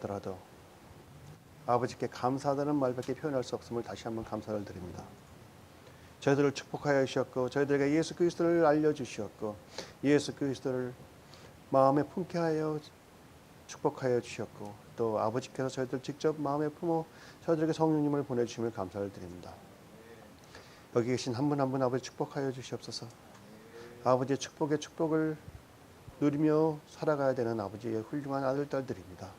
같더라도 아버지께 감사하다는 말밖에 표현할 수 없음을 다시 한번 감사를 드립니다. 저희들을 축복하여 주셨고 저희들에게 예수 그리스도를 알려주셨고 예수 그리스도를 마음에 품게 하여 축복하여 주셨고 또 아버지께서 저희들 직접 마음에 품어 저희들에게 성령님을 보내주심을 감사를 드립니다. 여기 계신 한 분 한 분 아버지 축복하여 주시옵소서. 아버지의 축복의 축복을 누리며 살아가야 되는 아버지의 훌륭한 아들 딸들입니다.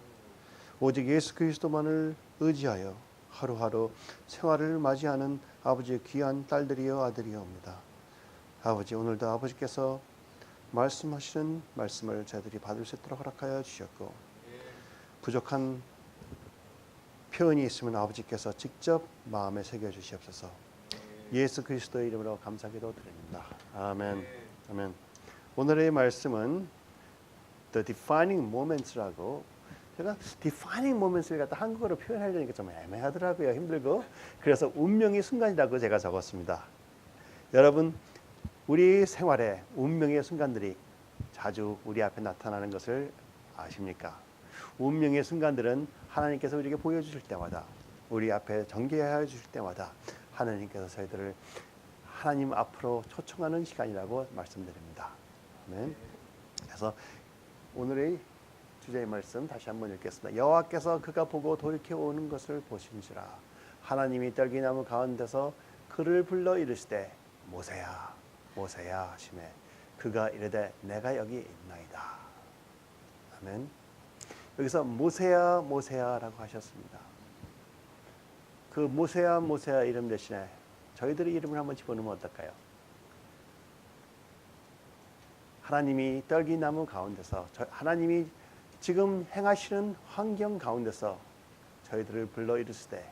오직 예수 그리스도만을 의지하여 하루하루 생활을 맞이하는 아버지의 귀한 딸들이여 아들이옵니다. 아버지 오늘도 아버지께서 말씀하시는 말씀을 저희들이 받을 수 있도록 허락하여 주셨고 부족한 표현이 있으면 아버지께서 직접 마음에 새겨주시옵소서. 예수 그리스도의 이름으로 감사기도 드립니다. 아멘. 아멘. 오늘의 말씀은 The Defining Moments라고 제가 Defining Moments를 갖다 한국어로 표현하려니까 좀 애매하더라고요. 힘들고 그래서 운명의 순간이라고 제가 적었습니다. 여러분 우리 생활에 운명의 순간들이 자주 우리 앞에 나타나는 것을 아십니까? 운명의 순간들은 하나님께서 우리에게 보여주실 때마다 우리 앞에 전개하여 주실 때마다 하나님께서 저희들을 하나님 앞으로 초청하는 시간이라고 말씀드립니다. 아멘. 그래서 오늘의 주제의 말씀 다시 한번 읽겠습니다. 여호와께서 그가 보고 돌이켜 오는 것을 보신지라 하나님이 떨기나무 가운데서 그를 불러 이르시되 모세야 모세야 하시매 그가 이르되 내가 여기 있나이다. 아멘. 여기서 모세야 모세야라고 하셨습니다. 그 모세야 모세야 이름 대신에 저희들의 이름을 한번 집어넣으면 어떨까요? 하나님이 떨기나무 가운데서 하나님이 지금 행하시는 환경 가운데서 저희들을 불러 이르시되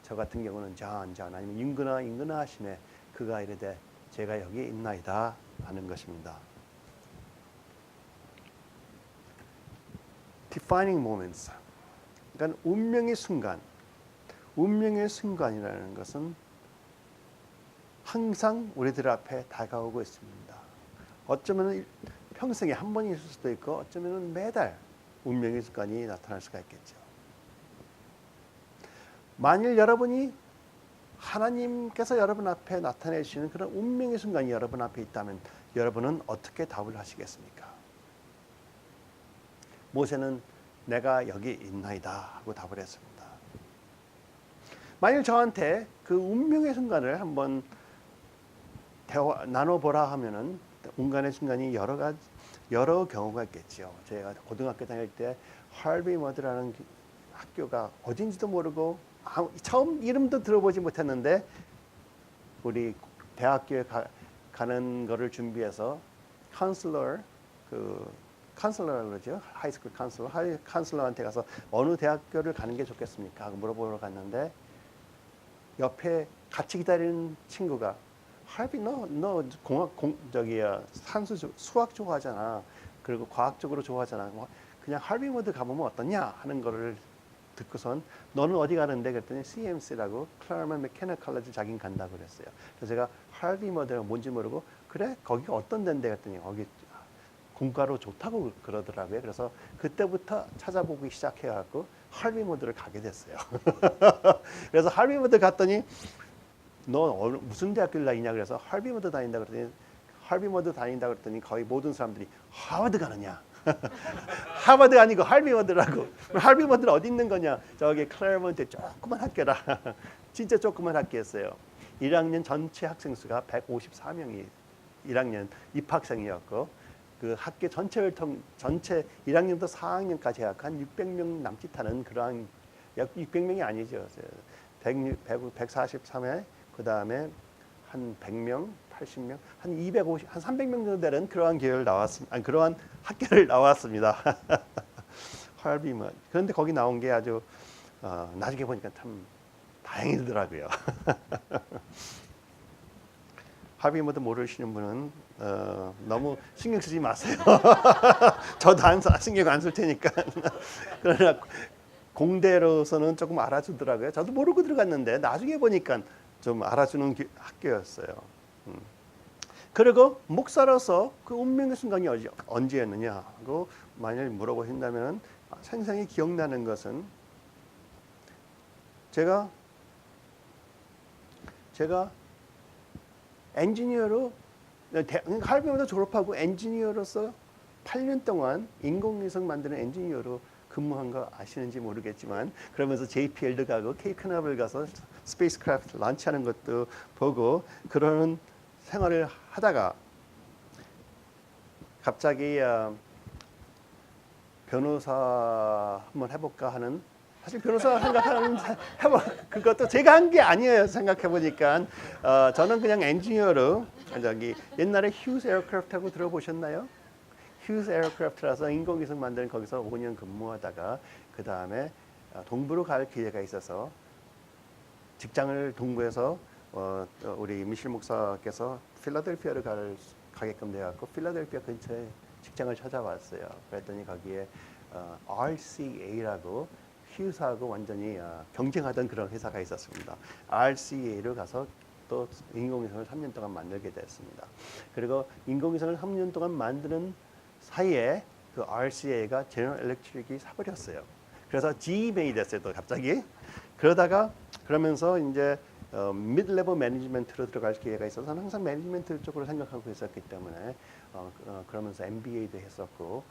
저 같은 경우는 전 아니면 인근아 하시매 그가 이르되 제가 여기 있나이다 하는 것입니다. Defining moments. 그러니까 운명의 순간. 운명의 순간이라는 것은 항상 우리들 앞에 다가오고 있습니다. 어쩌면 평생에 한 번이 있을 수도 있고 어쩌면 매달 운명의 순간이 나타날 수가 있겠죠. 만일 여러분이 하나님께서 여러분 앞에 나타내시는 그런 운명의 순간이 여러분 앞에 있다면 여러분은 어떻게 답을 하시겠습니까? 모세는 내가 여기 있나이다 하고 답을 했습니다. 만일 저한테 그 운명의 순간을 한번 나눠보라 하면은 운간의 순간이 여러 경우가 있겠죠. 제가 고등학교 다닐 때 할비머드라는 학교가 어딘지도 모르고 처음 이름도 들어보지 못했는데 우리 대학교에 가는 거를 준비해서 카운슬러라고 그러죠. 하이스쿨 카운슬러한테 가서 어느 대학교를 가는 게 좋겠습니까? 하고 물어보러 갔는데 옆에 같이 기다리는 친구가 할비 너 수학 좋아하잖아. 그리고 과학적으로 좋아하잖아. 그냥 할비머드 가보면 어떠냐 하는 거를 듣고선 너는 어디 가는데 그랬더니 CMC라고 클라르먼 메케닉 컬리지 자긴 간다고 그랬어요. 그래서 제가 할비머드가 뭔지 모르고 그래 거기가 어떤 데인데 그랬더니 거기 공과로 좋다고 그러더라고요. 그래서 그때부터 찾아보기 시작해갖고 할비머드를 가게 됐어요. 그래서 할비머드 갔더니 너 무슨 대학교를 다니냐 그래서 할비머드 다닌다 그랬더니 할비머드 다닌다 그랬더니 거의 모든 사람들이 하버드 가느냐. 하버드 아니고 할비머드라고. 할비머드는 어디 있는 거냐? 저기 클래먼트 조그만 학교라. 진짜 조그만 학교였어요. 1학년 전체 학생 수가 154명이 1학년 입학생이었고 그 학교 전체 1학년부터 4학년까지 약 한 600명 남짓하는 그러한 약 600명이 아니죠. 143회 그다음에 한 100명, 80명, 한 250, 한 300명 정도 되는 그러한 교회를 나왔습니다. 그러한 학교를 나왔습니다. 할비먼. 그런데 거기 나온 게 아주 나중에 보니까 참 다행이더라고요. 할비먼드 모르시는 분은 너무 신경 쓰지 마세요. 저도 신경 안 쓸 테니까. 그러나 공대로서는 조금 알아주더라고요. 저도 모르고 들어갔는데 나중에 보니까 좀 알아주는 학교였어요. 그리고 목사로서 그 운명의 순간이 언제였느냐 하고 만약 물어보신다면 생생히 기억나는 것은 제가 엔지니어로 할비마다 졸업하고 엔지니어로서 8년 동안 인공위성 만드는 엔지니어로 근무한 거 아시는지 모르겠지만 그러면서 JPL도 가고 케이크나블 가서 스페이스크래프트 런치하는 것도 보고 그러는 생활을 하다가 갑자기 변호사 한번 해볼까 하는 사실 변호사 생각하는 그것도 제가 한 게 아니에요. 생각해 보니까 저는 그냥 엔지니어로 저기 옛날에 휴스 에어크래프트하고 들어보셨나요? 휴스 에어크래프트라서 인공위성 만드는 거기서 5년 근무하다가 그 다음에 동부로 갈 기회가 있어서 직장을 동부에서 우리 미실 목사께서 필라델피아를 가게끔 돼갖고 필라델피아 근처에 직장을 찾아왔어요. 그랬더니 거기에 RCA라고 휴스하고 완전히 경쟁하던 그런 회사가 있었습니다. RCA로 가서 또 인공위성을 3년 동안 만들게 됐습니다. 그리고 인공위성을 3년 동안 만드는 사이에 그 RCA가 제너럴 일렉트릭이 사버렸어요. 그래서 GM이 됐어요. 또 갑자기. 그러면서 이제 미드레벨 매니지먼트로 들어갈 기회가 있어서 저는 항상 매니지먼트 쪽으로 생각하고 있었기 때문에 그러면서 MBA도 했었고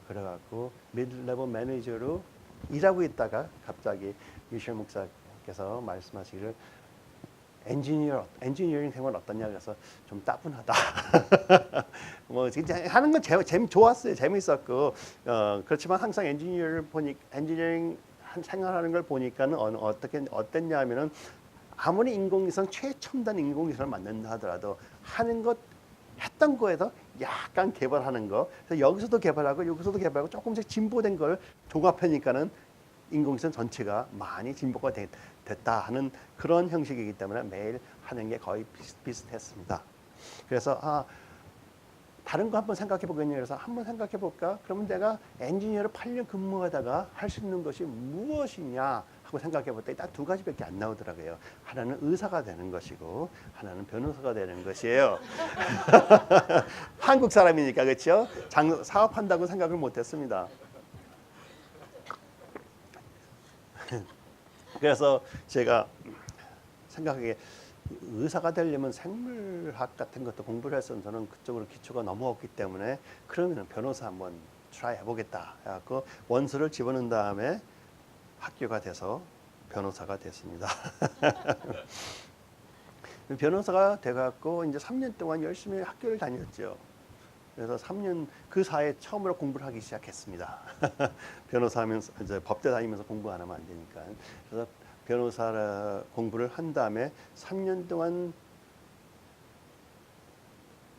그래갖고 미드레벨 매니저로 일하고 있다가 갑자기 미셸 목사께서 말씀하시기를 엔지니어링 생활 어떠냐 그래서 좀 따분하다. 뭐 진짜 하는 건 좋았어요. 재밌었고 그렇지만 항상 엔지니어링 생활하는 걸 보니까는 어땠냐면은 아무리 인공위성 최첨단 인공위성을 만든다 하더라도 했던 거에서 약간 개발하는 거. 그래서 여기서도 개발하고 여기서도 개발하고 조금씩 진보된 걸 종합하니까는 인공위성 전체가 많이 진보가 됐다 하는 그런 형식이기 때문에 매일 하는 게 거의 비슷했습니다. 그래서 다른 거 한번 생각해 보겠냐 그래서 한번 생각해 볼까? 그러면 내가 엔지니어로 8년 근무하다가 할 수 있는 것이 무엇이냐 하고 생각해 볼 때 딱 두 가지밖에 안 나오더라고요. 하나는 의사가 되는 것이고 하나는 변호사가 되는 것이에요. 한국 사람이니까 그렇죠? 사업한다고 생각을 못했습니다. 그래서 제가 생각하기에 의사가 되려면 생물학 같은 것도 공부를 했었는데 저는 그쪽으로 기초가 너무 없기 때문에 그러면 변호사 한번 트라이 해보겠다 해갖고 원서를 집어넣은 다음에 학교가 돼서 변호사가 됐습니다. 변호사가 돼갖고 이제 3년 동안 열심히 학교를 다녔죠. 그래서 3년 그 사이에 처음으로 공부를 하기 시작했습니다. 변호사하면서 이제 법대 다니면서 공부 안 하면 안 되니까. 그래서 변호사 공부를 한 다음에 3년 동안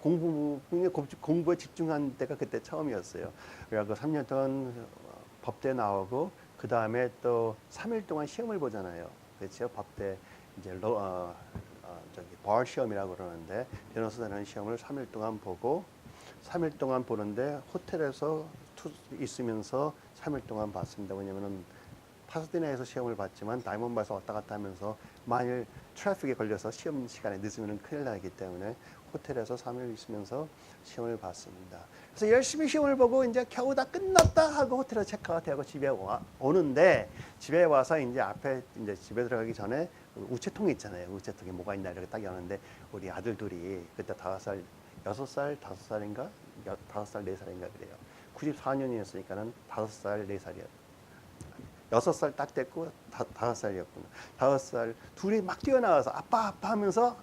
공부에 집중한 때가 그때 처음이었어요. 그래서 3년 동안 법대 나오고 그 다음에 또 3일 동안 시험을 보잖아요. 그렇죠? 법대 이제 bar 시험이라고 그러는데 변호사 되는 시험을 3일 동안 보고 3일 동안 보는데 호텔에서 있으면서 3일 동안 봤습니다. 왜냐면은 파사디나에서 시험을 봤지만 다이몬바에서 왔다 갔다 하면서 만일 트래픽에 걸려서 시험 시간에 늦으면 큰일 나기 때문에 호텔에서 3일 있으면서 시험을 봤습니다. 그래서 열심히 시험을 보고 이제 겨우 다 끝났다 하고 호텔에 체크아웃하고 집에 오는데 집에 와서 이제 앞에 이제 집에 들어가기 전에 우체통이 있잖아요. 우체통에 뭐가 있나 이렇게 딱 여는데 우리 아들 둘이 그때 5살, 6살, 5살인가? 5살, 4살인가 그래요. 94년이었으니까는 5살, 4살이었어요. 6살 딱 됐고 5살이었구나. 5살 둘이 막 뛰어나와서 아빠 하면서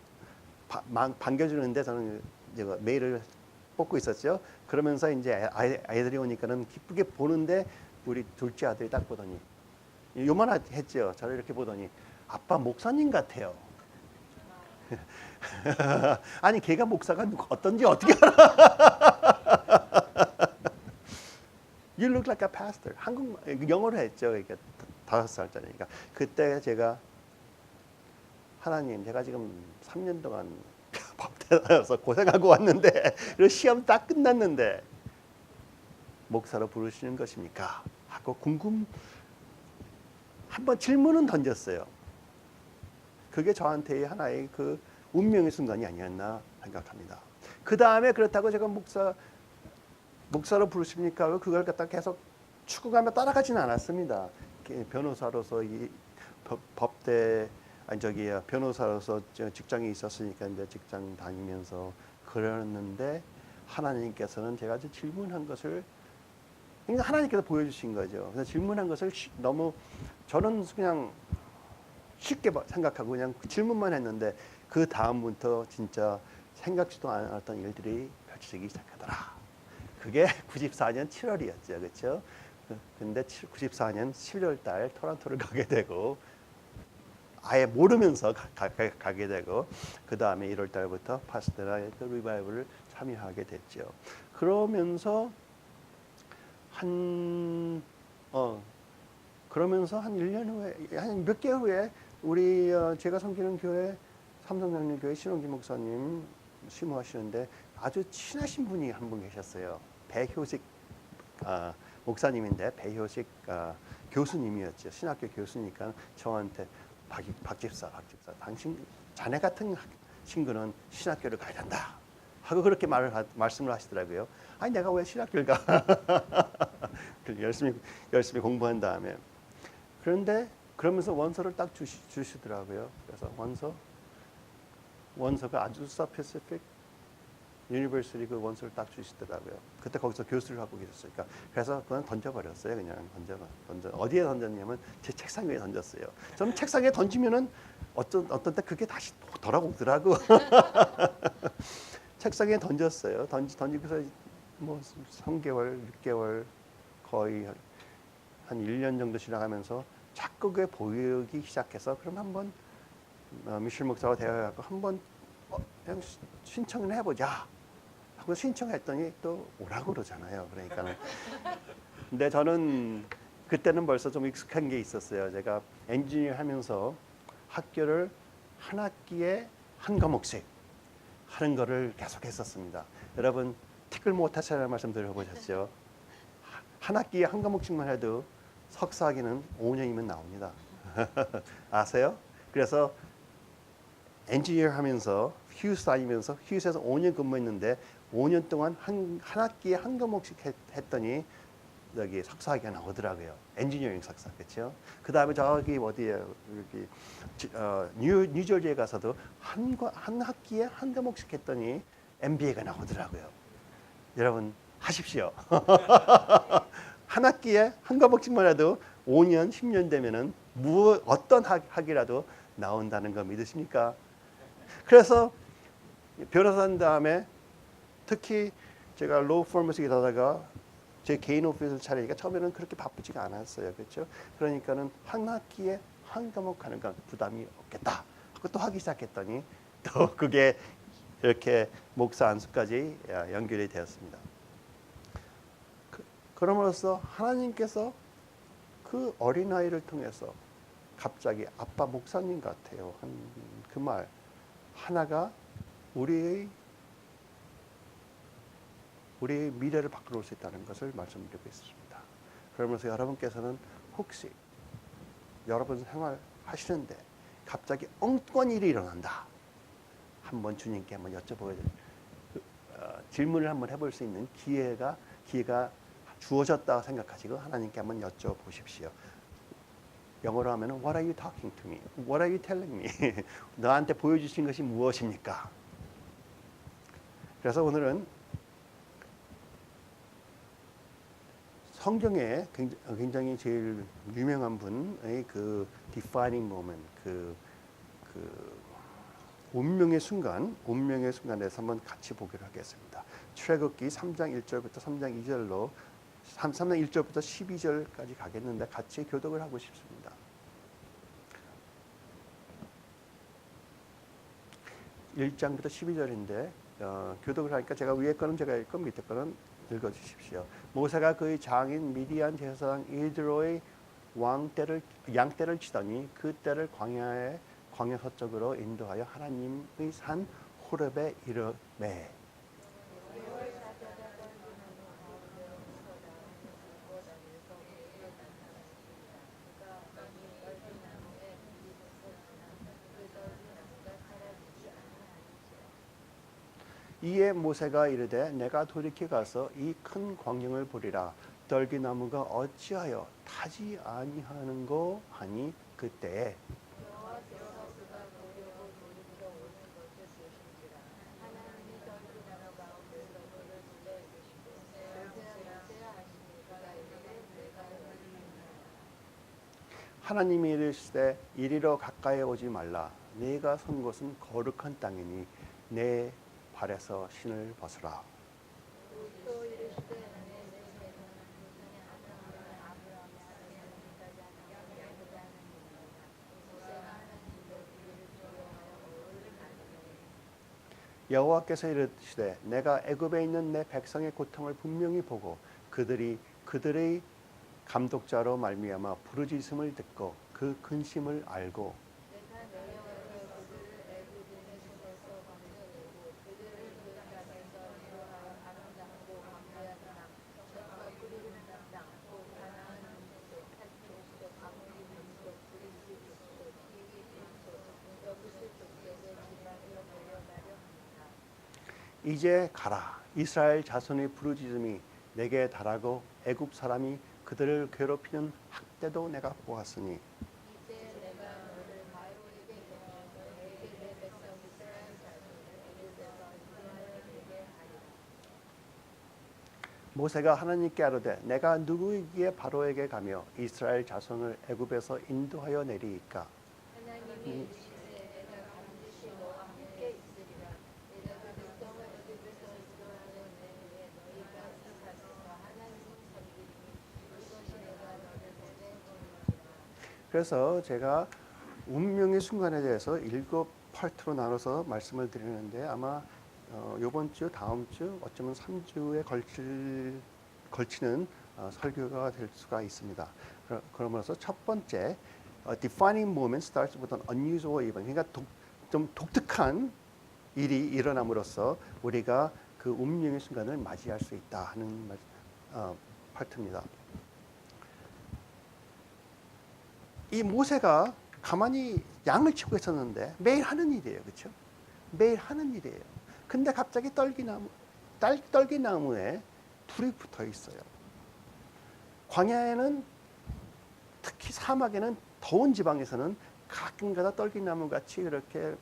반겨주는데 저는 이제 메일을 뽑고 있었죠. 그러면서 이제 아이들이 오니까는 기쁘게 보는데 우리 둘째 아들이 딱 보더니 요만했죠. 저를 이렇게 보더니 아빠 목사님 같아요. 아니 걔가 목사가 어떤지 어떻게 알아? You look like a pastor. 영어로 했죠. 그러니까 5살짜리니까. 그때 제가 하나님, 제가 지금 3년 동안 법대 다녀서 고생하고 왔는데 그리고 시험 딱 끝났는데 목사로 부르시는 것입니까? 하고 한번 질문은 던졌어요. 그게 저한테의 하나의 그 운명의 순간이 아니었나 생각합니다. 그 다음에 그렇다고 제가 목사로 부르십니까? 그걸 갖다 계속 추구하며 따라가지는 않았습니다. 변호사로서 이 법대 아니 저기 변호사로서 직장에 있었으니까 이제 직장 다니면서 그러는데 하나님께서는 제가 질문한 것을 그러니까 하나님께서 보여주신 거죠. 그래서 질문한 것을 너무 저는 그냥 쉽게 생각하고 그냥 질문만 했는데 그 다음부터 진짜 생각지도 않았던 일들이 펼쳐지기 시작하더라. 그게 94년 7월이었죠. 그렇죠? 근데 94년 7월 달 토론토를 가게 되고 아예 모르면서 가게 되고 그 다음에 1월 달부터 파스테라의 그 리바이벌을 참여하게 됐죠. 그러면서 한 1년 후에 한 몇 개월 후에 우리 제가 섬기는 교회 삼성장로교회 신원기 목사님 심호하시는데 아주 친하신 분이 한 분 계셨어요. 배효식 목사님인데 배효식 교수님이었죠. 신학교 교수니까 저한테 박 집사, 당신 자네 같은 친구는 신학교를 가야 된다 하고 그렇게 말씀을 하시더라고요. 아니 내가 왜 신학교를 가? 열심히 공부한 다음에 그런데 그러면서 원서를 딱 주시더라고요. 그래서 원서가 아주사 패시픽 유니버시티 그 원서를 딱 주시더라고요. 그때 거기서 교수를 하고 계셨으니까 그래서 그건 던져버렸어요. 그냥 던져 어디에 던졌냐면 제 책상 위에 던졌어요. 저는 책상 위에 던지면은 어떤 때 그게 다시 돌아오더라고. 책상에 던졌어요. 던지고서 뭐 3개월, 6개월 거의 한 1년 정도 지나가면서 자꾸 그게 보이기 시작해서 그럼 한번 미셸 목사와 대화하고 한번 그냥 신청을 해보자 하고 신청했더니 또 오라고 그러잖아요. 그러니까는 근데 저는 그때는 벌써 좀 익숙한 게 있었어요. 제가 엔지니어 하면서 학교를 한 학기에 한 과목씩 하는 거를 계속 했었습니다. 여러분 티끌 모타샤라는 말씀 들어보셨죠? 한 학기에 한 과목씩만 해도 석사학위는 5년이면 나옵니다. 아세요? 그래서 엔지니어 하면서 휴스 다니면서 휴스에서 5년 근무했는데 5년 동안 한 학기에 한 과목씩 했더니 여기 석사학위가 나오더라고요. 엔지니어링 석사, 그렇죠? 그 다음에 저기 어디에 여기 뉴저지에 가서도 한 학기에 한 과목씩 했더니 MBA가 나오더라고요. 여러분 하십시오. 한 학기에 한 과목씩만 해도 5년, 10년 되면은 어떤 학이라도 나온다는 거 믿으십니까? 그래서 변호사인 다음에 특히 제가 로우 퍼머시에 다다가 제 개인 오피스를 차리니까 처음에는 그렇게 바쁘지가 않았어요. 그렇죠? 그러니까는 한 학기에 한 과목 하는 건 부담이 없겠다. 하고 또 하기 시작했더니 또 그게 이렇게 목사 안수까지 연결이 되었습니다. 그럼으로써 하나님께서 그 어린아이를 통해서 갑자기 아빠 목사님 같아요. 그 말 하나가 우리의 미래를 바꿔놓을 수 있다는 것을 말씀드리고 있습니다. 그러면서 여러분께서는 혹시 여러분 생활하시는데 갑자기 엉뚱한 일이 일어난다. 한번 주님께 한번 여쭤보게 질문을 한번 해볼 수 있는 기회가 주어졌다고 생각하시고 하나님께 한번 여쭤보십시오. 영어로 하면 What are you talking to me? What are you telling me? 너한테 보여주신 것이 무엇입니까? 그래서 오늘은 성경에 굉장히 제일 유명한 분의 그 defining moment, 그 운명의 순간에서 한번 같이 보기로 하겠습니다. 출애굽기 3장 1절부터 3장 2절로 3장 1절부터 12절까지 가겠는데 같이 교독을 하고 싶습니다. 1장부터 12절인데 교독을 하니까 제가 위에 거는 제가 읽고 밑에 거는 읽어주십시오. 모세가 그의 장인 미디안 제사장 이드로의 양떼를 치더니 그 떼를 광야 서쪽으로 인도하여 하나님의 산 호렙에 이르매 이에 모세가 이르되 내가 돌이켜 가서 이 큰 광경을 보리라. 떨기나무가 어찌하여 타지 아니하는고 하니 그때에 하나님이 이르시되 이리로 가까이 오지 말라. 네가 선 곳은 거룩한 땅이니 내 발에서 신을 벗으라. 여호와께서 이르시되 내가 애굽에 있는 내 백성의 고통을 분명히 보고 그들이 그들의 감독자로 말미암아 부르짖음을 듣고 그 근심을 알고 이제 가라. 이스라엘 자손의 부르짖음이 내게 달하고 애굽 사람이 그들을 괴롭히는 학대도 내가 보았으니 모세가 하나님께 아뢰되 내가 누구이기에 바로에게 가며 이스라엘 자손을 애굽에서 인도하여 내리이까. 그래서 제가 운명의 순간에 대해서 7파트로 나눠서 말씀을 드리는데 아마 이번 주, 다음 주, 어쩌면 3주에 걸치는 설교가 될 수가 있습니다. 그러면서 첫 번째, defining moment starts with an unusual event. 그러니까 좀 독특한 일이 일어남으로써 우리가 그 운명의 순간을 맞이할 수 있다 하는 파트입니다. 이 모세가 가만히 양을 치고 있었는데 매일 하는 일이에요. 그렇죠? 매일 하는 일이에요. 근데 갑자기 떨기나무에 불이 붙어 있어요. 광야에는 특히 사막에는 더운 지방에서는 가끔가다 떨기나무 같이 이렇게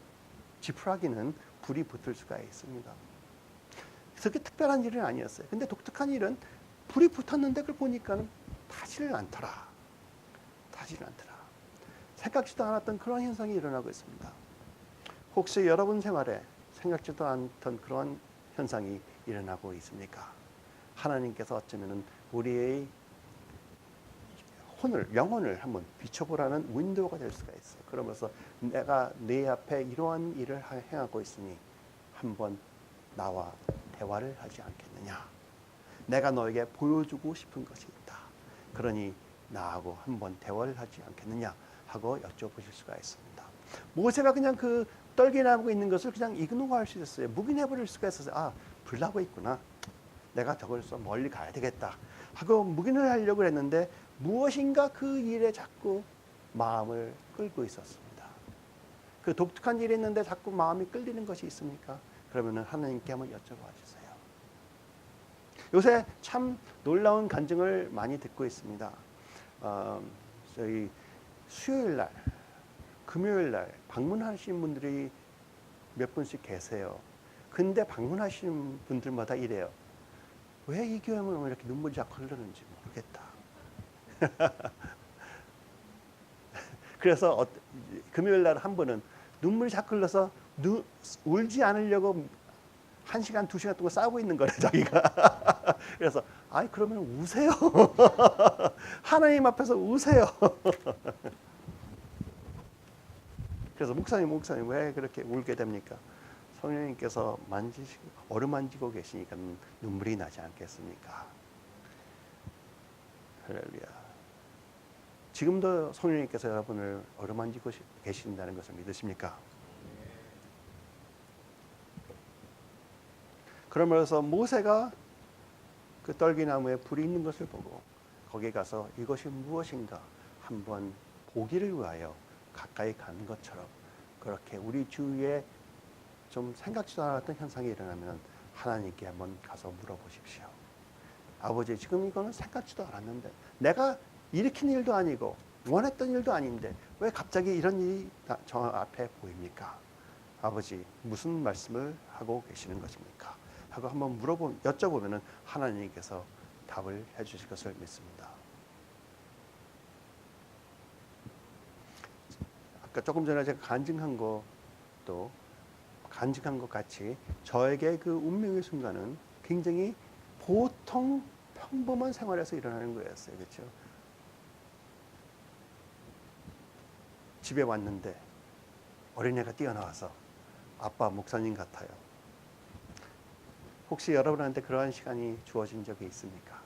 지푸라기는 불이 붙을 수가 있습니다. 그렇게 특별한 일은 아니었어요. 근데 독특한 일은 불이 붙었는데 그걸 보니까 타지를 않더라. 생각지도 않았던 그런 현상이 일어나고 있습니다. 혹시 여러분 생활에 생각지도 않던 그런 현상이 일어나고 있습니까? 하나님께서 어쩌면 우리의 영혼을 한번 비춰보라는 윈도우가 될 수가 있어요. 그러면서 내가 네 앞에 이러한 일을 행하고 있으니 한번 나와 대화를 하지 않겠느냐. 내가 너에게 보여주고 싶은 것이 있다. 그러니 나하고 한번 대화를 하지 않겠느냐 하고 여쭤보실 수가 있습니다. 모세가 그냥 그 떨기나무가 있는 것을 그냥 이그노할 수 있었어요. 묵인해버릴 수가 있었어요. 아, 불나고 있구나. 내가 저걸서 멀리 가야 되겠다 하고 묵인을 하려고 했는데 무엇인가 그 일에 자꾸 마음을 끌고 있었습니다. 그 독특한 일이 있는데 자꾸 마음이 끌리는 것이 있습니까? 그러면 하나님께 한번 여쭤봐 주세요. 요새 참 놀라운 간증을 많이 듣고 있습니다. 저희 수요일 날, 금요일 날 방문하신 분들이 몇 분씩 계세요. 근데 방문하시는 분들마다 이래요. 왜 이 교회는 이렇게 눈물이 자꾸 흐르는지 모르겠다. 그래서 금요일 날 한 분은 눈물이 자꾸 흘러서 울지 않으려고 1시간, 2시간 동안 싸우고 있는 거래, 자기가. 그래서, 아이, 그러면 우세요. 하나님 앞에서 우세요. 그래서 목사님, 왜 그렇게 울게 됩니까? 성령님께서 어루만지고 계시니까 눈물이 나지 않겠습니까? 할렐루야. 지금도 성령님께서 여러분을 어루만지고 계신다는 것을 믿으십니까? 그러면서 모세가 그 떨기나무에 불이 있는 것을 보고 거기에 가서 이것이 무엇인가 한번 보기를 위하여 가까이 가는 것처럼 그렇게 우리 주위에 좀 생각지도 않았던 현상이 일어나면 하나님께 한번 가서 물어보십시오. 아버지 지금 이거는 생각지도 않았는데 내가 일으킨 일도 아니고 원했던 일도 아닌데 왜 갑자기 이런 일이 저 앞에 보입니까? 아버지 무슨 말씀을 하고 계시는 것입니까? 하고 한번 여쭤보면은 하나님께서 답을 해주실 것을 믿습니다. 아까 조금 전에 제가 간증한 것도 간증한 것 같이 저에게 그 운명의 순간은 굉장히 보통 평범한 생활에서 일어나는 거였어요. 그렇죠? 집에 왔는데 어린애가 뛰어나와서 아빠 목사님 같아요. 혹시 여러분한테 그러한 시간이 주어진 적이 있습니까?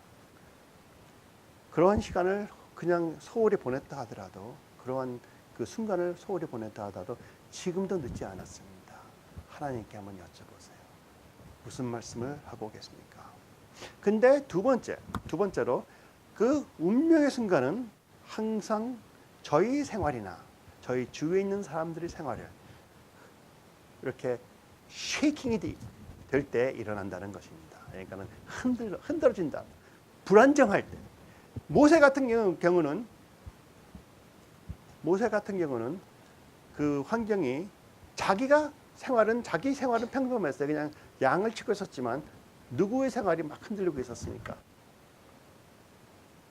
그러한 시간을 그냥 소홀히 보냈다 하더라도 그러한 그 순간을 소홀히 보냈다 하더라도 지금도 늦지 않았습니다. 하나님께 한번 여쭤보세요. 무슨 말씀을 하고 계십니까? 근데 두 번째로 그 운명의 순간은 항상 저희 생활이나 저희 주위에 있는 사람들의 생활을 이렇게 쉐이킹이 될 때 일어난다는 것입니다. 그러니까는 흔들어진다. 불안정할 때. 모세 같은 경우는 그 환경이 자기 생활은 평범했어요. 그냥 양을 치고 있었지만 누구의 생활이 막 흔들리고 있었습니까?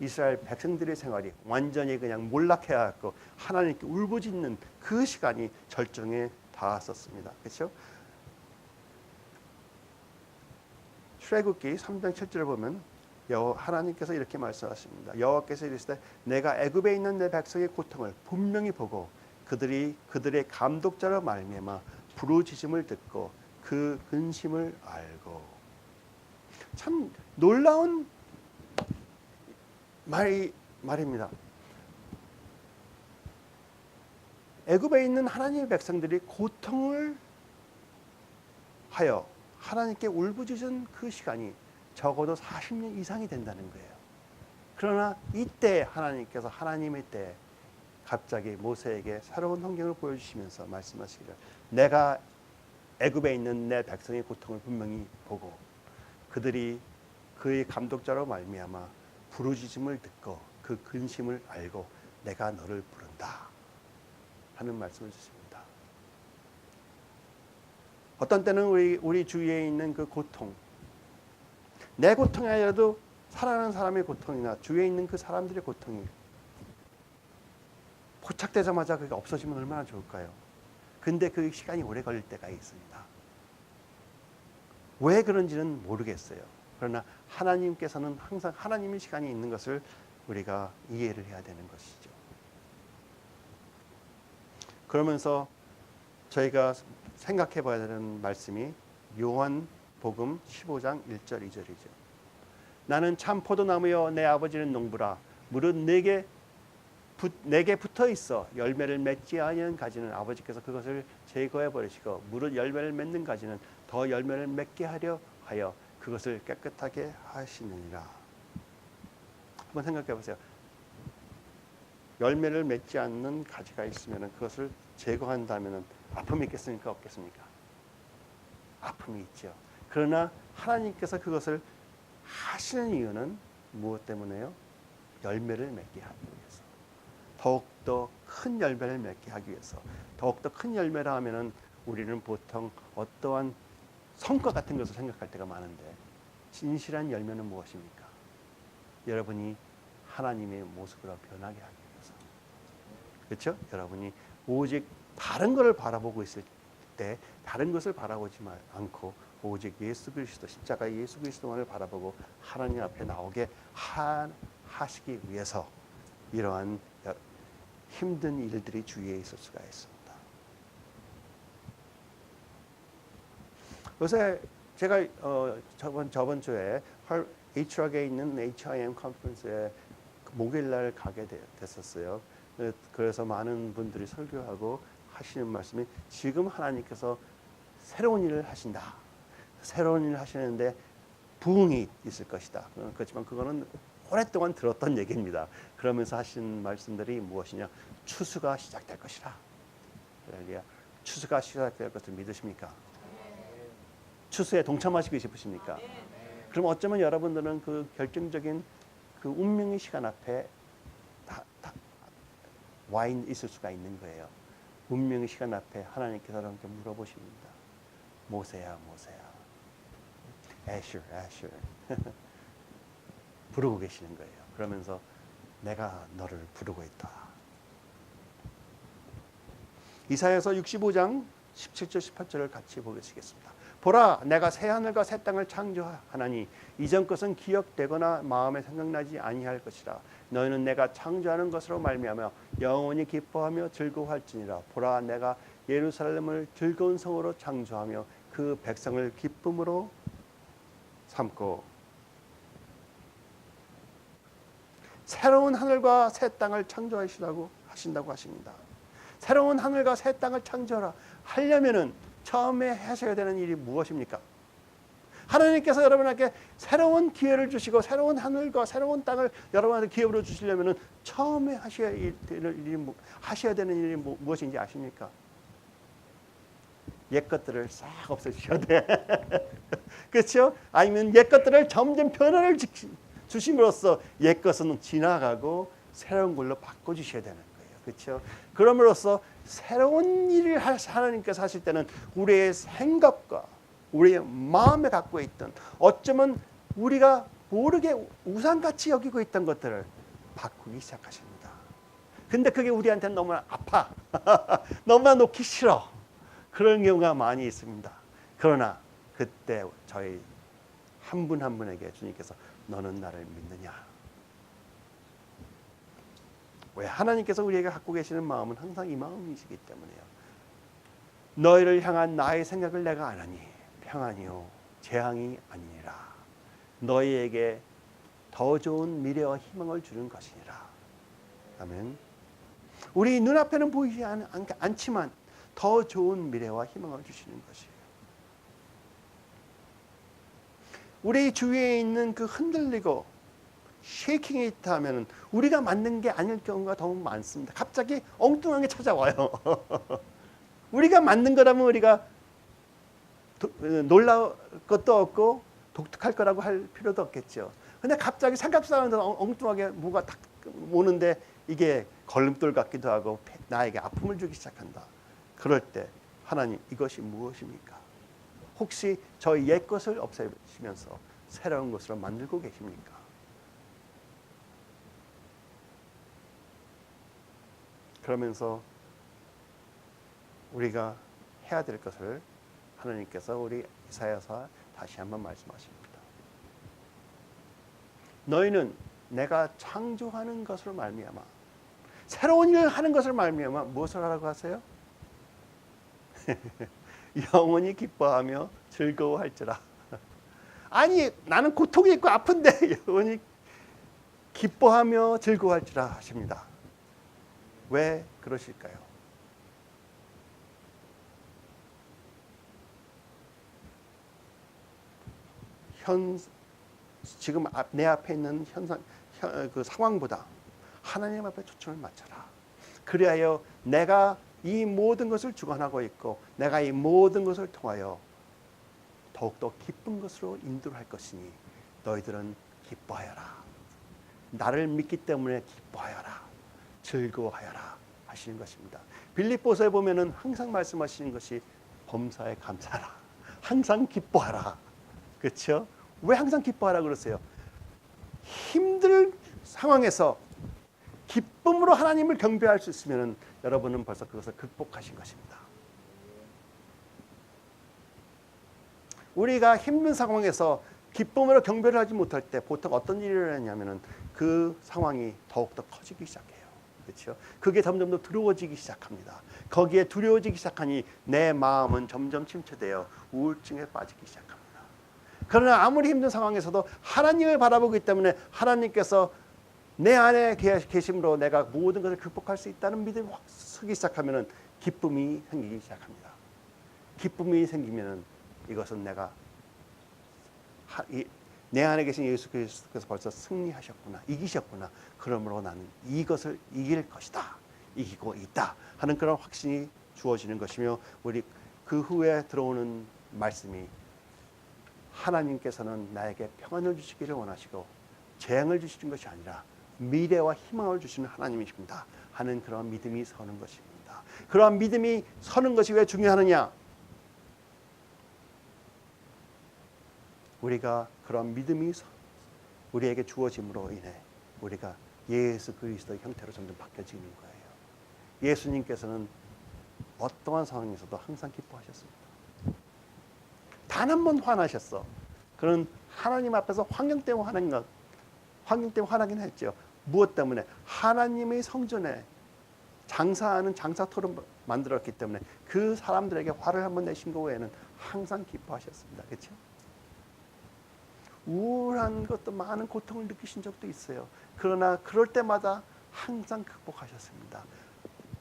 이스라엘 백성들의 생활이 완전히 그냥 몰락해갖고 하나님께 울부짖는 그 시간이 절정에 닿았었습니다. 그렇죠? 출애굽기 3장 7절을 보면 하나님께서 이렇게 말씀하십니다. 여호와께서 이르시되 내가 애굽에 있는 내 백성의 고통을 분명히 보고 그들의 감독자로 말미암아 부르짖음을 듣고 그 근심을 알고. 참 놀라운 말입니다. 애굽에 있는 하나님의 백성들이 고통을 하여 하나님께 울부짖은 그 시간이 적어도 40년 이상이 된다는 거예요. 그러나 이때 하나님께서 하나님의 때 갑자기 모세에게 새로운 환경을 보여주시면서 말씀하시기를 내가 애굽에 있는 내 백성의 고통을 분명히 보고 그들이 그의 감독자로 말미암아 부르짖음을 듣고 그 근심을 알고 내가 너를 부른다 하는 말씀을 주십니다. 어떤 때는 우리 주위에 있는 그 고통, 내 고통이 아니라도 사랑하는 사람의 고통이나 주위에 있는 그 사람들의 고통이 포착되자마자 그게 없어지면 얼마나 좋을까요? 근데 그 시간이 오래 걸릴 때가 있습니다. 왜 그런지는 모르겠어요. 그러나 하나님께서는 항상 하나님의 시간이 있는 것을 우리가 이해를 해야 되는 것이죠. 그러면서 저희가 생각해 봐야 되는 말씀이 요한복음 15장 1절 2절이죠. 나는 참 포도나무여 내 아버지는 농부라 무릇 내게 붙어 있어 열매를 맺지 아니하는 가지는 아버지께서 그것을 제거해 버리시고 무릇 열매를 맺는 가지는 더 열매를 맺게 하려 하여 그것을 깨끗하게 하시느니라. 한번 생각해 보세요. 열매를 맺지 않는 가지가 있으면 그것을 제거한다면 아픔이 있겠습니까? 없겠습니까? 아픔이 있죠. 그러나 하나님께서 그것을 하시는 이유는 무엇 때문에요? 열매를 맺게 하기 위해서. 더욱더 큰 열매를 맺게 하기 위해서. 더욱더 큰 열매라 하면은 우리는 보통 어떠한 성과 같은 것을 생각할 때가 많은데 진실한 열매는 무엇입니까? 여러분이 하나님의 모습으로 변하게 하기 위해서. 그렇죠? 여러분이 오직 다른 것을 바라보고 있을 때 다른 것을 바라보지 않고 오직 예수 그리스도 십자가 예수 그리스도만을 바라보고 하나님 앞에 나오게 하시기 위해서 이러한 힘든 일들이 주위에 있을 수가 있습니다. 요새 제가 저번 주에 HR에 있는 HIM 컨퍼런스에 목요일날 가게 됐었어요. 그래서 많은 분들이 설교하고 하시는 말씀이 지금 하나님께서 새로운 일을 하신다. 새로운 일을 하시는데 부흥이 있을 것이다. 그렇지만 그거는 오랫동안 들었던 얘기입니다. 그러면서 하신 말씀들이 무엇이냐? 추수가 시작될 것이라. 추수가 시작될 것을 믿으십니까? 추수에 동참하시고 싶으십니까? 그럼 어쩌면 여러분들은 그 결정적인 그 운명의 시간 앞에 와 있을 수가 있는 거예요. 운명의 시간 앞에 하나님께서 여러분께 물어보십니다. 모세야, 모세야. 애슐, 애슐. 부르고 계시는 거예요. 그러면서 내가 너를 부르고 있다. 이사야서 65장 17절 18절을 같이 보시겠습니다. 보라, 내가 새 하늘과 새 땅을 창조하나니 이전 것은 기억되거나 마음에 생각나지 아니할 것이라. 너희는 내가 창조하는 것으로 말미암아 영원히 기뻐하며 즐거워할지니라. 보라, 내가 예루살렘을 즐거운 성으로 창조하며 그 백성을 기쁨으로 삼고 새로운 하늘과 새 땅을 창조하신다고 하십니다. 새로운 하늘과 새 땅을 창조하라 하려면은 처음에 하셔야 되는 일이 무엇입니까? 하나님께서 여러분에게 새로운 기회를 주시고 새로운 하늘과 새로운 땅을 여러분한테 기회로 주시려면은 처음에 하셔야 되는 일이 무엇인지 아십니까? 옛 것들을 싹 없애주셔야 돼. 그렇죠? 아니면 옛 것들을 점점 변화를 주심으로써 옛 것은 지나가고 새로운 걸로 바꿔주셔야 되는 거예요. 그렇죠? 그럼으로써 새로운 일을 하나님께서 하실 때는 우리의 생각과 우리의 마음에 갖고 있던 어쩌면 우리가 모르게 우상같이 여기고 있던 것들을 바꾸기 시작하십니다. 근데 그게 우리한테는 너무나 아파. 너무나 놓기 싫어. 그런 경우가 많이 있습니다. 그러나 그때 저희 한 분 한 분에게 주님께서 너는 나를 믿느냐? 왜? 하나님께서 우리에게 갖고 계시는 마음은 항상 이 마음이시기 때문에요. 너희를 향한 나의 생각을 내가 아나니 평안이요 재앙이 아니니라. 너희에게 더 좋은 미래와 희망을 주는 것이니라. 아멘. 우리 눈앞에는 보이지 않지만 더 좋은 미래와 희망을 주시는 것이에요. 우리 주위에 있는 그 흔들리고 쉐이킹이 있다 하면 우리가 만든 게 아닐 경우가 너무 많습니다. 갑자기 엉뚱한 게 찾아와요. 우리가 만든 거라면 우리가 놀랄 것도 없고 독특할 거라고 할 필요도 없겠죠. 근데 갑자기 생각도 안 하는데 엉뚱하게 뭐가 딱 오는데 이게 걸림돌 같기도 하고 나에게 아픔을 주기 시작한다. 그럴 때 하나님 이것이 무엇입니까? 혹시 저희 옛 것을 없애시면서 새로운 것으로 만들고 계십니까? 그러면서 우리가 해야 될 것을 하나님께서 우리 이사야서 다시 한번 말씀하십니다. 너희는 내가 창조하는 것을 말미암아 새로운 일을 하는 것을 말미암아 무엇을 하라고 하세요? 영원히 기뻐하며 즐거워할지라. 아니 나는 고통이 있고 아픈데 영원히 기뻐하며 즐거워할지라 하십니다. 왜 그러실까요? 지금 내 앞에 있는 그 상황보다 하나님 앞에 초점을 맞춰라. 그리하여 내가 이 모든 것을 주관하고 있고 내가 이 모든 것을 통하여 더욱더 기쁜 것으로 인도할 것이니 너희들은 기뻐하여라. 나를 믿기 때문에 기뻐하여라. 즐거워하여라 하시는 것입니다. 빌립보서에 보면은 항상 말씀하시는 것이 범사에 감사하라. 항상 기뻐하라. 그렇죠? 왜 항상 기뻐하라 그러세요? 힘들 상황에서 기쁨으로 하나님을 경배할 수 있으면 여러분은 벌써 그것을 극복하신 것입니다. 우리가 힘든 상황에서 기쁨으로 경배를 하지 못할 때 보통 어떤 일이 일어나냐면은 그 상황이 더욱더 커지기 시작해요. 그렇죠? 그게 점점 더 두려워지기 시작합니다. 거기에 두려워지기 시작하니 내 마음은 점점 침체되어 우울증에 빠지기 시작합니다. 그러나 아무리 힘든 상황에서도 하나님을 바라보기 때문에 하나님께서 내 안에 계심으로 내가 모든 것을 극복할 수 있다는 믿음이 확 서기 시작하면 기쁨이 생기기 시작합니다. 기쁨이 생기면 이것은 내가 내 안에 계신 예수 그리스도께서 벌써 승리하셨구나, 이기셨구나. 그러므로 나는 이것을 이길 것이다, 이기고 있다 하는 그런 확신이 주어지는 것이며 우리 그 후에 들어오는 말씀이 하나님께서는 나에게 평안을 주시기를 원하시고 재앙을 주시는 것이 아니라 미래와 희망을 주시는 하나님이십니다 하는 그런 믿음이 서는 것입니다. 그러한 믿음이 서는 것이 왜 중요하느냐? 우리가 그런 믿음이 우리에게 주어짐으로 인해 우리가 예수 그리스도의 형태로 점점 바뀌어지는 거예요. 예수님께서는 어떠한 상황에서도 항상 기뻐하셨습니다. 단 한 번 화나셨어. 그는 하나님 앞에서 환경 때문에 화난 것, 환경 때문에 화나긴 했죠. 무엇 때문에? 하나님의 성전에 장사하는 장사토를 만들었기 때문에 그 사람들에게 화를 한번 내신 거 외에는 항상 기뻐하셨습니다. 그렇죠? 우울한 것도 많은 고통을 느끼신 적도 있어요. 그러나 그럴 때마다 항상 극복하셨습니다.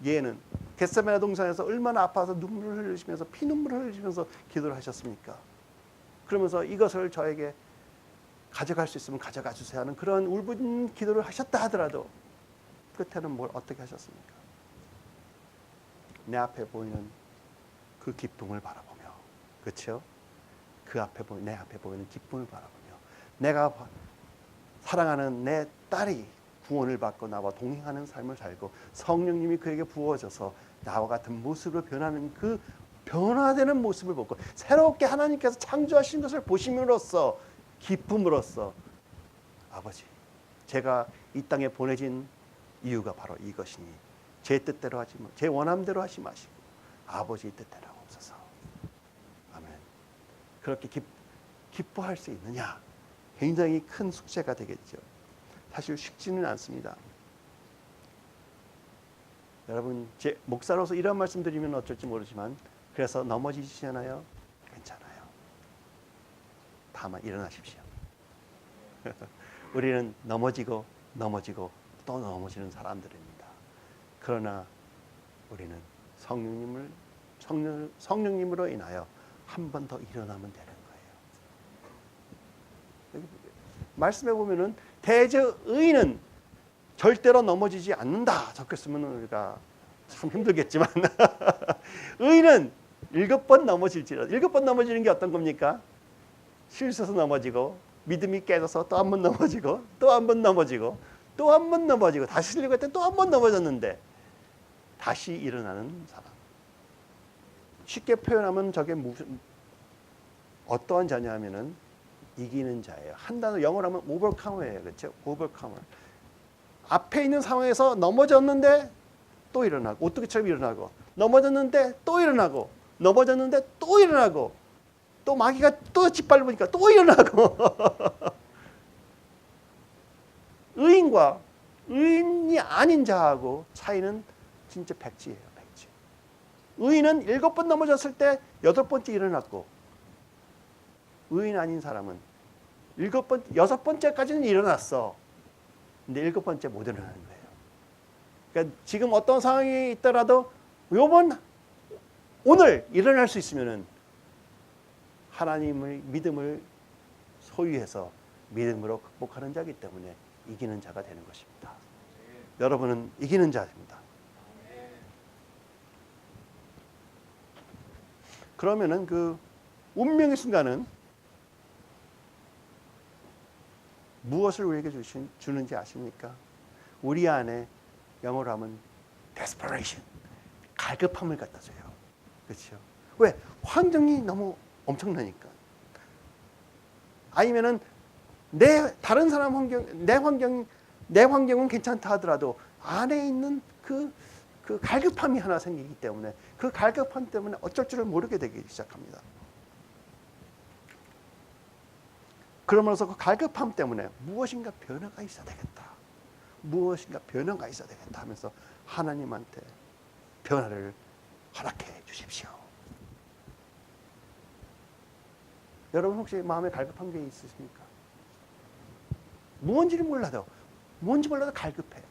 예는 겟세마네 동산에서 얼마나 아파서 눈물을 흘리시면서 피눈물을 흘리시면서 기도를 하셨습니까? 그러면서 이것을 저에게 가져갈 수 있으면 가져가 주세요 하는 그런 울부짖는 기도를 하셨다 하더라도 끝에는 뭘 어떻게 하셨습니까? 내 앞에 보이는 그 기쁨을 바라보며, 그렇죠? 내 앞에 보이는 기쁨을 바라보며 내가 사랑하는 내 딸이 구원을 받고 나와 동행하는 삶을 살고 성령님이 그에게 부어져서 나와 같은 모습으로 변하는 그 변화되는 모습을 보고 새롭게 하나님께서 창조하신 것을 보심으로써 기쁨으로써 아버지, 제가 이 땅에 보내진 이유가 바로 이것이니 제 뜻대로 하지 마, 제 원함대로 하지 마시고 아버지의 뜻대로 하옵소서. 아멘. 그렇게 기뻐할 수 있느냐? 굉장히 큰 숙제가 되겠죠. 사실 쉽지는 않습니다. 여러분, 제 목사로서 이런 말씀 드리면 어쩔지 모르지만 그래서 넘어지시잖아요. 괜찮아요. 다만 일어나십시오. 우리는 넘어지고 또 넘어지는 사람들입니다. 그러나 우리는 성령님으로 인하여 한 번 더 일어나면 되는 거예요. 말씀해 보면은 대저의인은 절대로 넘어지지 않는다 적혔으면 우리가 참 힘들겠지만 의인은 7번 넘어질지라도 7번 넘어지는 게 어떤 겁니까? 실수해서 넘어지고 믿음이 깨져서 또 한 번 넘어지고 또 한 번 넘어지고 또 한 번 넘어지고 다시 쓰려고 했더니 또 한 번 넘어졌는데 다시 일어나는 사람. 쉽게 표현하면 저게 무슨 어떠한 자냐면은 이기는 자예요. 한 단어 영어로 하면 overcomer예요. 그렇죠? overcomer. 앞에 있는 상황에서 넘어졌는데 또 일어나고 오뚜기처럼 일어나고 넘어졌는데 또 일어나고 넘어졌는데 또 일어나고 또 마귀가 또 짓밟으니까 또 일어나고 의인과 의인이 아닌 자하고 차이는 진짜 백지예요. 백지. 의인은 7번 넘어졌을 때 8번째 일어났고 의인 아닌 사람은 6번째까지는 일어났어. 근데 7번째 못 일어나는 거예요. 그러니까 지금 어떤 상황이 있더라도 오늘 일어날 수 있으면은 하나님의 믿음을 소유해서 믿음으로 극복하는 자이기 때문에 이기는 자가 되는 것입니다. 여러분은 이기는 자입니다. 그러면은 그 운명의 순간은 무엇을 우리에게 주는지 아십니까? 우리 안에 영어로 하면 desperation, 갈급함을 갖다 줘요. 그렇죠? 왜? 환경이 너무 엄청나니까. 아니면은 다른 사람 내 환경은 괜찮다 하더라도 안에 있는 그 갈급함이 하나 생기기 때문에 그 갈급함 때문에 어쩔 줄을 모르게 되기 시작합니다. 그러면서 그 갈급함 때문에 무엇인가 변화가 있어야 되겠다. 무엇인가 변화가 있어야 되겠다 하면서 하나님한테 변화를 허락해 주십시오. 여러분 혹시 마음에 갈급한 게 있으십니까? 뭔지 몰라도 갈급해.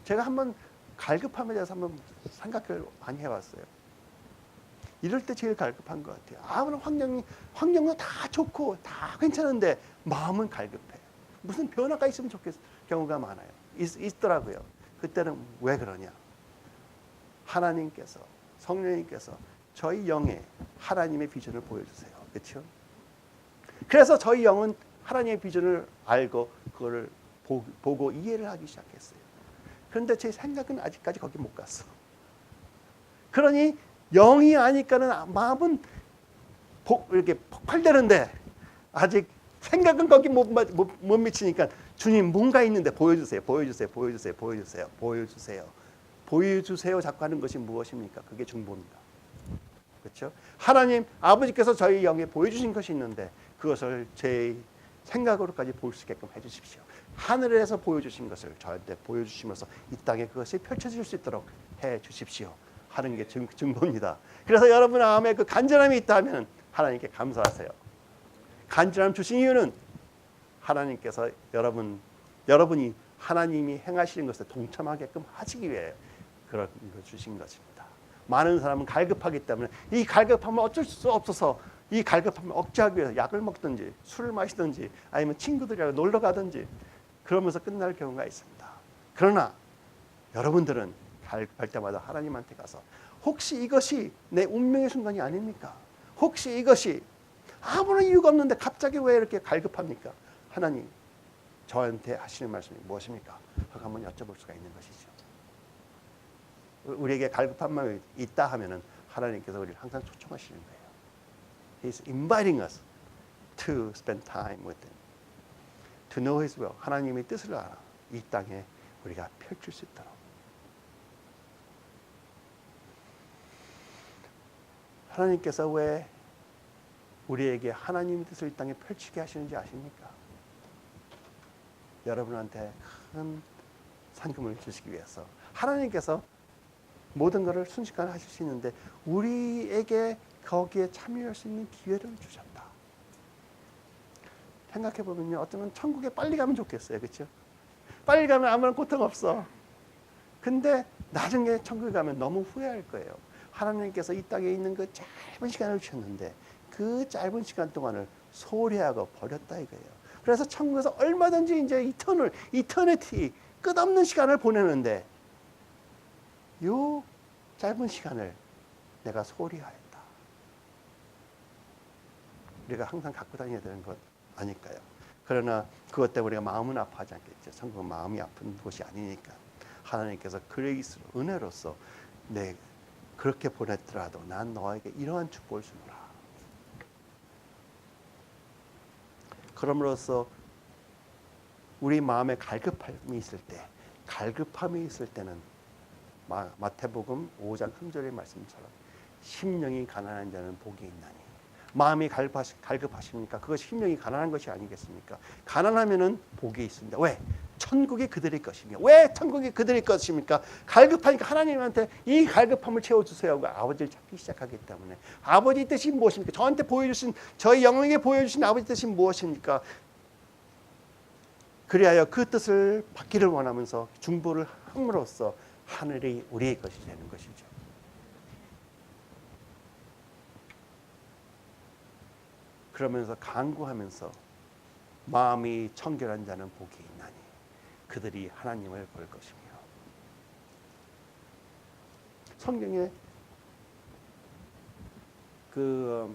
제가 한번 갈급함에 대해서 한번 생각을 많이 해봤어요. 이럴 때 제일 갈급한 것 같아요. 아무런 환경도 다 좋고 다 괜찮은데 마음은 갈급해. 무슨 변화가 있으면 좋겠어. 경우가 많아요. 있더라고요. 그때는 왜 그러냐? 하나님께서 성령님께서 저희 영에 하나님의 비전을 보여주세요. 그렇죠? 그래서 저희 영은 하나님의 비전을 알고 그거를 보고 이해를 하기 시작했어요. 그런데 제 생각은 아직까지 거기 못 갔어. 그러니 영이 아니까는 마음은 이렇게 폭발되는데 아직 생각은 거기 못 미치니까 주님 뭔가 있는데 보여주세요. 보여주세요. 자꾸 하는 것이 무엇입니까? 그게 중보입니다. 그렇죠? 하나님 아버지께서 저희 영에 보여주신 것이 있는데 그것을 제 생각으로까지 볼 수 있게끔 해주십시오. 하늘에서 보여주신 것을 저한테 보여주시면서 이 땅에 그것이 펼쳐질 수 있도록 해주십시오 하는 게 중보입니다. 그래서 여러분 마음에 그 간절함이 있다면 하나님께 감사하세요. 간절함 주신 이유는 하나님께서 여러분이 하나님이 행하시는 것에 동참하게끔 하시기 위해 그런 걸 주신 것입니다. 많은 사람은 갈급하기 때문에 이 갈급함을 어쩔 수 없어서 이 갈급함을 억제하기 위해서 약을 먹든지 술을 마시든지 아니면 친구들이랑 놀러 가든지 그러면서 끝날 경우가 있습니다. 그러나 여러분들은 갈급할 때마다 하나님한테 가서 혹시 이것이 내 운명의 순간이 아닙니까? 혹시 이것이 아무런 이유가 없는데 갑자기 왜 이렇게 갈급합니까? 하나님 저한테 하시는 말씀이 무엇입니까? 그거 한번 여쭤볼 수가 있는 것이죠. 우리에게 갈급한 마음이 있다 하면은 하나님께서 우리를 항상 초청하시는 거예요. He's inviting us to spend time with Him, to know His will. 하나님의 뜻을 알아 이 땅에 우리가 펼칠 수 있도록. 하나님께서 왜 우리에게 하나님의 뜻을 이 땅에 펼치게 하시는지 아십니까? 여러분한테 큰 상금을 주시기 위해서. 하나님께서 모든 것을 순식간에 하실 수 있는데 우리에게 거기에 참여할 수 있는 기회를 주셨다. 생각해 보면요, 어쩌면 천국에 빨리 가면 좋겠어요, 그렇죠? 빨리 가면 아무런 고통 없어. 근데 나중에 천국에 가면 너무 후회할 거예요. 하나님께서 이 땅에 있는 그 짧은 시간을 주셨는데 그 짧은 시간 동안을 소홀히 하고 버렸다 이거예요. 그래서 천국에서 얼마든지 이제 이터니티 끝없는 시간을 보내는데 요 짧은 시간을 내가 소홀히 하였다. 우리가 항상 갖고 다녀야 되는 것 아닐까요? 그러나 그것 때문에 우리가 마음은 아파하지 않겠죠. 천국은 마음이 아픈 곳이 아니니까 하나님께서 그레이스로 은혜로서 내 그렇게 보냈더라도 난 너에게 이러한 축복을 주노라. 그럼으로써 우리 마음에 갈급함이 있을 때는 마태복음 5장 3절의 말씀처럼 심령이 가난한 자는 복이 있나니. 마음이 갈급하십니까? 그것이 심령이 가난한 것이 아니겠습니까? 가난하면은 복이 있습니다. 왜? 천국이 그들의 것이며. 왜 천국이 그들의 것입니까? 갈급하니까 하나님한테 이 갈급함을 채워주세요. 아버지를 찾기 시작하기 때문에. 아버지 뜻이 무엇입니까? 저한테 보여주신, 저희 영혼에게 보여주신 아버지 뜻이 무엇입니까? 그리하여 그 뜻을 받기를 원하면서 중보를 함으로써 하늘이 우리의 것이 되는 것이죠. 그러면서 간구하면서 마음이 청결한 자는 복이 있나니 그들이 하나님을 볼 것이며. 성경에 그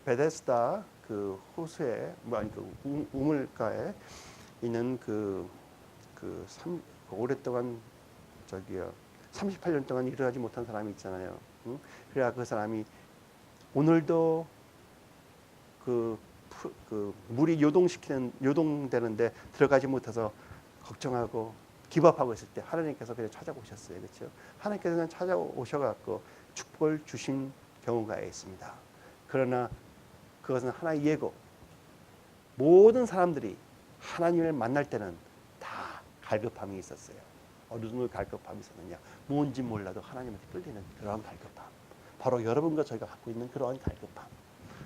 베데스다 그 호수에 그 우물가에 있는 오랫동안 38년 동안 일을 하지 못한 사람이 있잖아요. 응? 그래야 그 사람이 오늘도 그 물이 요동되는데 들어가지 못해서 걱정하고 기밥하고 있을 때 하나님께서 그냥 찾아오셨어요. 그렇죠? 하나님께서 그냥 찾아오셔갖고 축복을 주신 경우가 있습니다. 그러나 그것은 하나의 예고. 모든 사람들이 하나님을 만날 때는 다 갈급함이 있었어요. 어느 정도 갈급함이 있었느냐? 뭔지 몰라도 하나님한테 끌리는 그러한 갈급함. 바로 여러분과 저희가 갖고 있는 그러한 갈급함.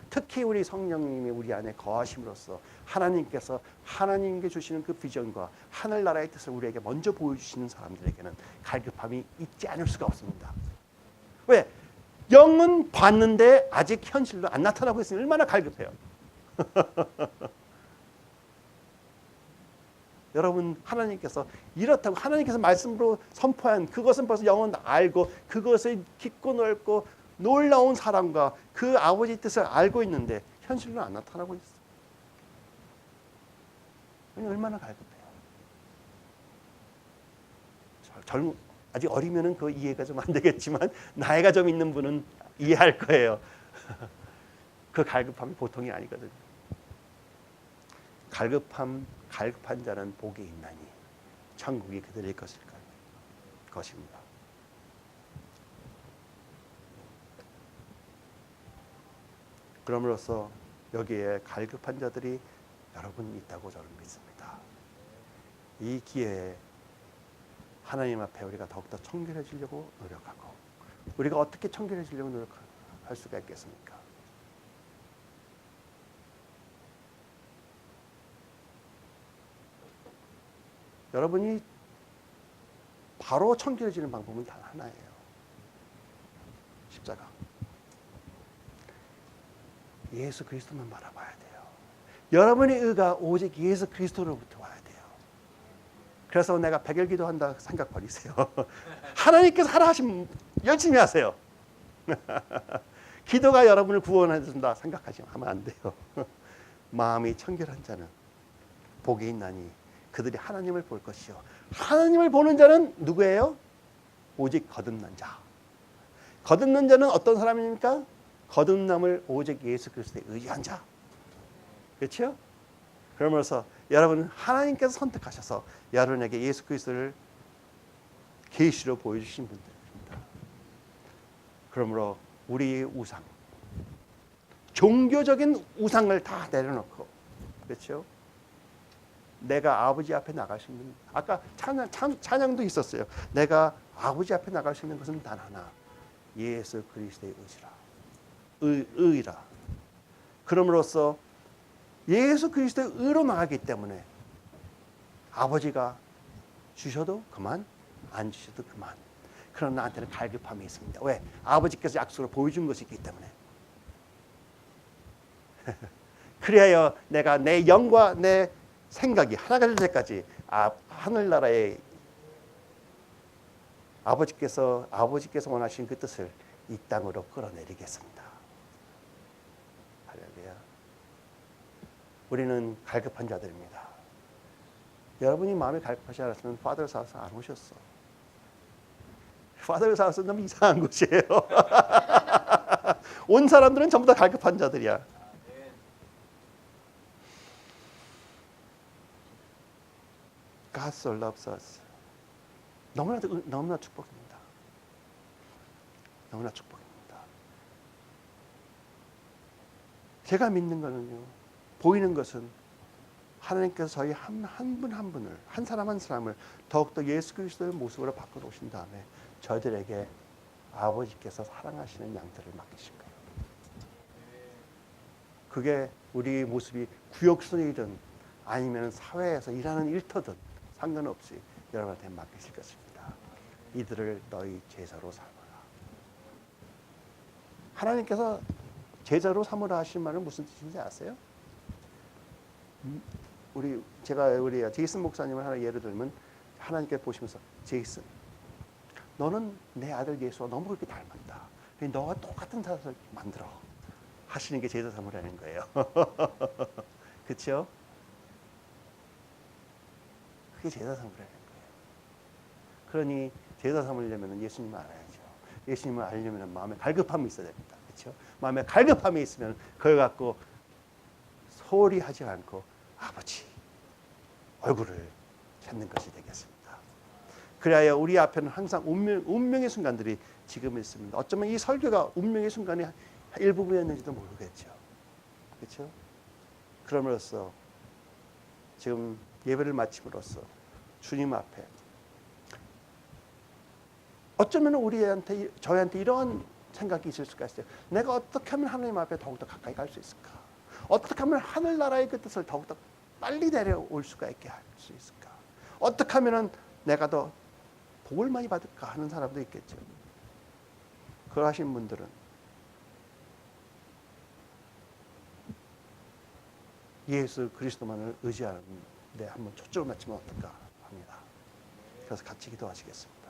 특히 우리 성령님이 우리 안에 거하심으로써 하나님께서 하나님께 주시는 그 비전과 하늘나라의 뜻을 우리에게 먼저 보여주시는 사람들에게는 갈급함이 있지 않을 수가 없습니다. 왜? 영은 봤는데 아직 현실로 안 나타나고 있으니 얼마나 갈급해요. 여러분, 하나님께서 이렇다고 하나님께서 말씀으로 선포한 그것은 벌써 영은 알고 그것의 깊고 넓고 놀라운 사랑과 그 아버지 뜻을 알고 있는데 현실로 안 나타나고 있어. 얼마나 갈급해요. 아직 어리면은 그 이해가 좀 안 되겠지만 나이가 좀 있는 분은 이해할 거예요. 그 갈급함이 보통이 아니거든요. 갈급한 자는 복이 있나니 천국이 그들의 것입니다. 그럼으로써 여기에 갈급한 자들이 여러분 있다고 저는 믿습니다. 이 기회에 하나님 앞에 우리가 더욱더 청결해지려고 노력하고, 우리가 어떻게 청결해지려고 노력할 수가 있겠습니까? 여러분이 바로 청결해지는 방법은 단 하나예요. 십자가. 예수 그리스도만 바라봐야 돼요. 여러분의 의가 오직 예수 그리스도로부터 와야 돼요. 그래서 내가 백일 기도한다 생각 버리세요. 하나님께서 하라 하시면 열심히 하세요. 기도가 여러분을 구원해준다 생각하면 안 돼요. 마음이 청결한 자는 복이 있나니 그들이 하나님을 볼 것이요. 하나님을 보는 자는 누구예요? 오직 거듭난 자. 거듭난 자는 어떤 사람입니까? 거듭남을 오직 예수 그리스도에 의지한 자. 그렇죠? 그러면서 여러분은 하나님께서 선택하셔서 여러분에게 예수 그리스도를 계시로 보여주신 분들입니다. 그러므로 우리의 우상, 종교적인 우상을 다 내려놓고, 그렇죠? 내가 아버지 앞에 나갈 수 있는, 아까 찬양도 있었어요. 내가 아버지 앞에 나갈 수 있는 것은 단 하나, 예수 그리스도의 의라. 그럼으로써 예수 그리스도의 의로 나가기 때문에 아버지가 주셔도 그만, 안 주셔도 그만. 그러나 나한테는 갈급함이 있습니다. 왜? 아버지께서 약속을 보여준 것이 있기 때문에. 그래야 내가 내 영과 내 생각이 하나가 될 때까지 하늘나라의 아버지께서 원하신 그 뜻을 이 땅으로 끌어내리겠습니다. 할렐루야. 우리는 갈급한 자들입니다. 여러분이 마음이 갈급하지 않았으면 파더스 하우스 안 오셨어. 파더스 하우스 너무 이상한 곳이에요. 온 사람들은 전부 다 갈급한 자들이야. God so loves us. 너무나 축복입니다. 너무나 축복입니다. 제가 믿는 거는요, 보이는 것은 하나님께서 저희 한 분 한 분을, 한 사람을 더욱더 예수 그리스도의 모습으로 바꿔놓으신 다음에 저희들에게 아버지께서 사랑하시는 양들을 맡기신 거예요. 그게 우리 모습이 구역선이든 아니면 사회에서 일하는 일터든 상관없이 여러분한테 맡기실 것입니다. 이들을 너희 제자로 삼으라. 하나님께서 제자로 삼으라 하신 말은 무슨 뜻인지 아세요? 우리 제이슨 목사님을 하나 예를 들면, 하나님께 보시면서 제이슨, 너는 내 아들 예수와 너무 그렇게 닮았다. 너와 똑같은 사람을 만들어 하시는 게 제자 삼으라는 거예요. 그렇죠? 그게 제자 삼으라는 거예요. 그러니 제자 삼으려면 예수님을 알아야죠. 예수님을 알려면 마음에 갈급함이 있어야 됩니다. 그렇죠? 마음에 갈급함이 있으면 그걸 갖고 소홀히 하지 않고 아버지 얼굴을 찾는 것이 되겠습니다. 그래야 우리 앞에는 항상 운명의 순간들이 지금 있습니다. 어쩌면 이 설교가 운명의 순간의 일부분이었는지도 모르겠죠. 그렇죠? 그럼으로써 지금 예배를 마침으로써 주님 앞에 어쩌면 저희한테 이런 생각이 있을 수가 있어요. 내가 어떻게 하면 하나님 앞에 더욱더 가까이 갈 수 있을까? 어떻게 하면 하늘나라의 그 뜻을 더욱더 빨리 내려올 수가 있게 할 수 있을까? 어떻게 하면 내가 더 복을 많이 받을까 하는 사람도 있겠죠. 그러하신 분들은 예수 그리스도만을 의지하는 데 한번 초점을 맞추면 어떨까 합니다. 그래서 같이 기도하시겠습니다.